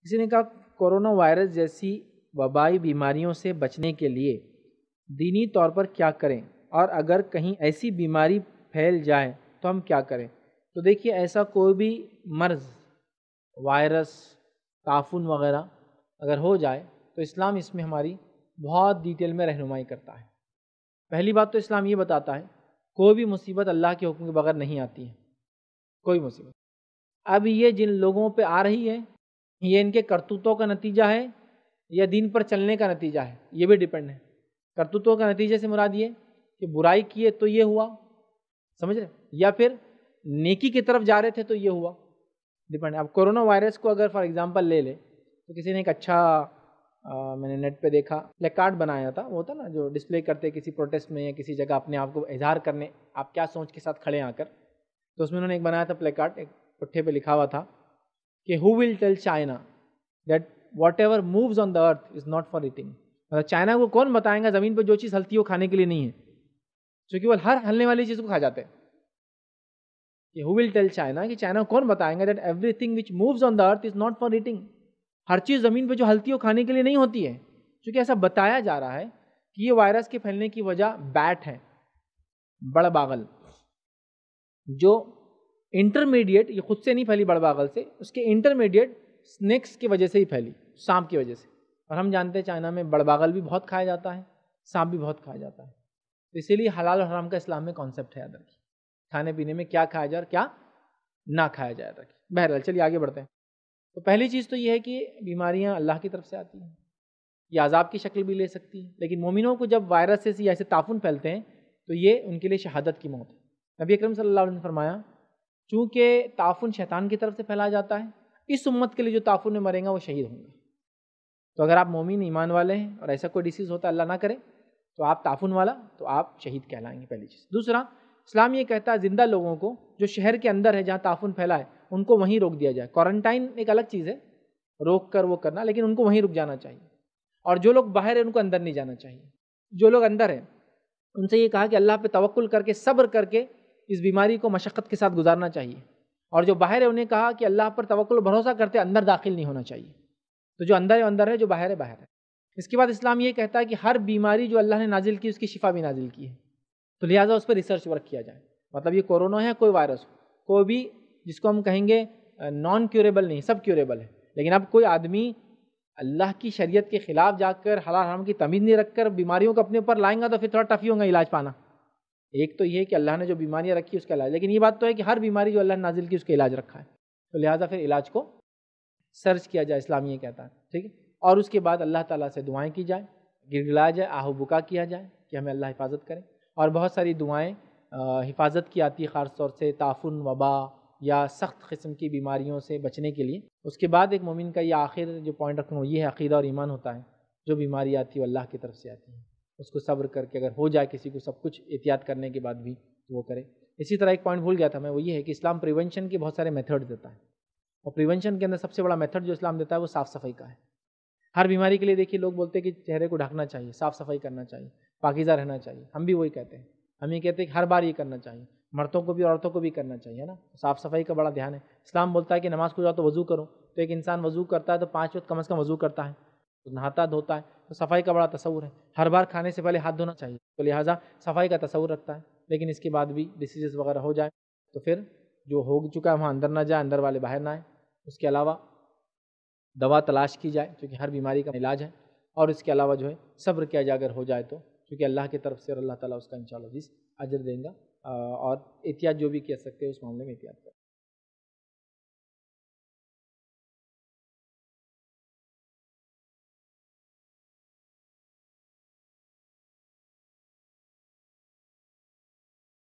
کسی نے کہا کورونا وائرس جیسی وبائی بیماریوں سے بچنے کے لیے دینی طور پر کیا کریں، اور اگر کہیں ایسی بیماری پھیل جائے تو ہم کیا کریں؟ تو دیکھیے، ایسا کوئی بھی مرض، وائرس، تعفن وغیرہ اگر ہو جائے تو اسلام اس میں ہماری بہت ڈیٹیل میں رہنمائی کرتا ہے۔ پہلی بات تو اسلام یہ بتاتا ہے کوئی بھی مصیبت اللہ کے حکم کے بغیر نہیں آتی ہے، کوئی مصیبت۔ اب یہ جن لوگوں پہ آ رہی ہے یہ ان کے کرتوتوں کا نتیجہ ہے یا دین پر چلنے کا نتیجہ ہے، یہ بھی ڈیپینڈ ہے۔ کرتوتوں کا نتیجے سے مراد یہ کہ برائی کیے تو یہ ہوا، سمجھ رہے، یا پھر نیکی کی طرف جا رہے تھے تو یہ ہوا، ڈیپینڈ ہے۔ اب کورونا وائرس کو اگر فار ایگزامپل لے لے تو کسی نے ایک اچھا میں نے نیٹ پہ دیکھا پلے کارڈ بنایا تھا، وہ ہوتا نا جو ڈسپلے کرتے کسی پروٹیسٹ میں یا کسی جگہ اپنے آپ کو اظہار کرنے، آپ کیا سوچ کے ساتھ کھڑے آ کر، تو اس میں انہوں نے ایک بنایا تھا پلے کارڈ، ایک پٹھے پہ لکھا ہوا تھا کہ who will tell China that whatever moves on the earth is not for eating۔ مطلب چائنا کو کون بتائیں گا زمین پہ جو چیز ہلتی ہے وہ کھانے کے لیے نہیں ہے، کیونکہ وہ ہر ہلنے والی چیز کو کھا جاتے ہیں۔ کہ who will tell China، کہ چائنا کو کون بتائیں گا that everything which moves on the earth is not for eating، ہر چیز زمین پہ جو ہلتی ہے وہ کھانے کے لیے نہیں ہوتی ہے، کیونکہ ایسا بتایا جا رہا ہے کہ یہ وائرس کے پھیلنے کی وجہ بیٹ ہے، بڑ باغل، جو انٹرمیڈیٹ، یہ خود سے نہیں پھیلی بڑ باغل سے، اس کے انٹرمیڈیٹ سنیکس کی وجہ سے ہی پھیلی، سانپ کی وجہ سے، اور ہم جانتے ہیں چائنا میں بڑ باغل بھی بہت کھایا جاتا ہے، سانپ بھی بہت کھایا جاتا ہے، تو اسی لیے حلال اور حرام کا اسلام میں کانسیپٹ ہے ادر کی، کھانے پینے میں کیا کھایا جائے اور کیا نہ کھایا جائے ادر کی۔ بہرحال چلیے آگے بڑھتے ہیں۔ تو پہلی چیز تو یہ ہے کہ بیماریاں اللہ کی طرف سے آتی ہیں، یہ عذاب کی شکل بھی لے سکتی ہے، لیکن مومنوں کو جب وائرس یا ایسے تعفن پھیلتے ہیں تو یہ ان کے لیے شہادت کی موت ہے۔ نبی اکرم صلی اللہ علیہ وسلم نے فرمایا چونکہ تعفن شیطان کی طرف سے پھیلایا جاتا ہے، اس امت کے لیے جو تعفن میں مرے گا وہ شہید ہوں گے۔ تو اگر آپ مومن ایمان والے ہیں اور ایسا کوئی ڈیسیز ہوتا ہے اللہ نہ کرے تو آپ تعفن والا، تو آپ شہید کہلائیں گے، پہلی چیز۔ دوسرا، اسلام یہ کہتا ہے زندہ لوگوں کو جو شہر کے اندر ہے جہاں تعفن پھیلا ہے ان کو وہیں روک دیا جائے۔ کوارنٹائن ایک الگ چیز ہے، روک کر وہ کرنا، لیکن ان کو وہیں رک جانا چاہیے، اور جو لوگ باہر ہیں ان کو اندر نہیں جانا چاہیے۔ جو لوگ اندر ہیں ان سے یہ کہا کہ اللہ پہ توکل کر کے، صبر کر کے اس بیماری کو مشقت کے ساتھ گزارنا چاہیے، اور جو باہر ہے انہیں کہا کہ اللہ پر توکل اور بھروسہ کرتے اندر داخل نہیں ہونا چاہیے۔ تو جو اندر ہے اندر ہے، جو باہر ہے باہر ہے۔ اس کے بعد اسلام یہ کہتا ہے کہ ہر بیماری جو اللہ نے نازل کی اس کی شفا بھی نازل کی ہے، تو لہٰذا اس پر ریسرچ ورک کیا جائے۔ مطلب یہ کورونا ہے، کوئی وائرس ہو، کوئی بھی جس کو ہم کہیں گے نان کیوریبل نہیں، سب کیوریبل ہے، لیکن اب کوئی آدمی اللہ کی شریعت کے خلاف جا کر حلال حرام کی تمیز نہیں رکھ کر بیماریوں کو اپنے اوپر لائیں گا تو پھر تھوڑا ٹف ہی ہوگا علاج پانا۔ ایک تو یہ ہے کہ اللہ نے جو بیماریاں رکھی اس کا علاج، لیکن یہ بات تو ہے کہ ہر بیماری جو اللہ نے نازل کی اس کا علاج رکھا ہے، تو لہٰذا پھر علاج کو سرچ کیا جائے، اسلام یہ کہتا ہے، ٹھیک ہے۔ اور اس کے بعد اللہ تعالیٰ سے دعائیں کی جائیں، گڑگڑایا جائے، آہ و بکا کیا جائے کہ ہمیں اللہ حفاظت کرے، اور بہت ساری دعائیں حفاظت کی آتی ہے، خاص طور سے تعفن، وبا یا سخت قسم کی بیماریوں سے بچنے کے لیے۔ اس کے بعد ایک مومن کا یہ آخر جو پوائنٹ رکھوں وہ یہ ہے، عقیدہ اور ایمان ہوتا ہے، جو بیماری آتی ہے وہ اللہ کی طرف سے آتی ہے، اس کو صبر کر کے اگر ہو جائے کسی کو سب کچھ احتیاط کرنے کے بعد بھی تو وہ کرے۔ اسی طرح ایک پوائنٹ بھول گیا تھا میں، وہ یہ ہے کہ اسلام پریونشن کے بہت سارے میتھڈ دیتا ہے، اور پریونشن کے اندر سب سے بڑا میتھڈ جو اسلام دیتا ہے وہ صاف صفائی کا ہے۔ ہر بیماری کے لیے دیکھیے لوگ بولتے ہیں کہ چہرے کو ڈھکنا چاہیے، صاف صفائی کرنا چاہیے، پاکیزہ رہنا چاہیے، ہم بھی وہی کہتے ہیں، ہم یہ کہتے ہیں کہ ہر بار یہ کرنا چاہیے، مردوں کو بھی عورتوں کو بھی کرنا چاہیے نا، صاف صفائی کا بڑا دھیان ہے۔ اسلام بولتا ہے کہ نماز کو جاؤ تو وضو کرو، تو ایک انسان وضو کرتا ہے تو 5 وقت کم از کم وضو کرتا ہے، نہاتا دھوتا ہے، تو صفائی کا بڑا تصور ہے، ہر بار کھانے سے پہلے ہاتھ دھونا چاہیے، تو لہٰذا صفائی کا تصور رکھتا ہے۔ لیکن اس کے بعد بھی ڈیسیزز وغیرہ ہو جائے تو پھر جو ہو چکا ہے وہاں اندر نہ جائے، اندر والے باہر نہ آئیں۔ اس کے علاوہ دوا تلاش کی جائے کیونکہ ہر بیماری کا علاج ہے، اور اس کے علاوہ جو ہے صبر کیا جائے اگر ہو جائے تو، کیونکہ اللہ کی طرف سے اور اللہ تعالیٰ اس کا انشاءاللہ اجر دیں گا، اور احتیاط جو بھی کر سکتے ہیں اس معاملے میں احتیاط کریں۔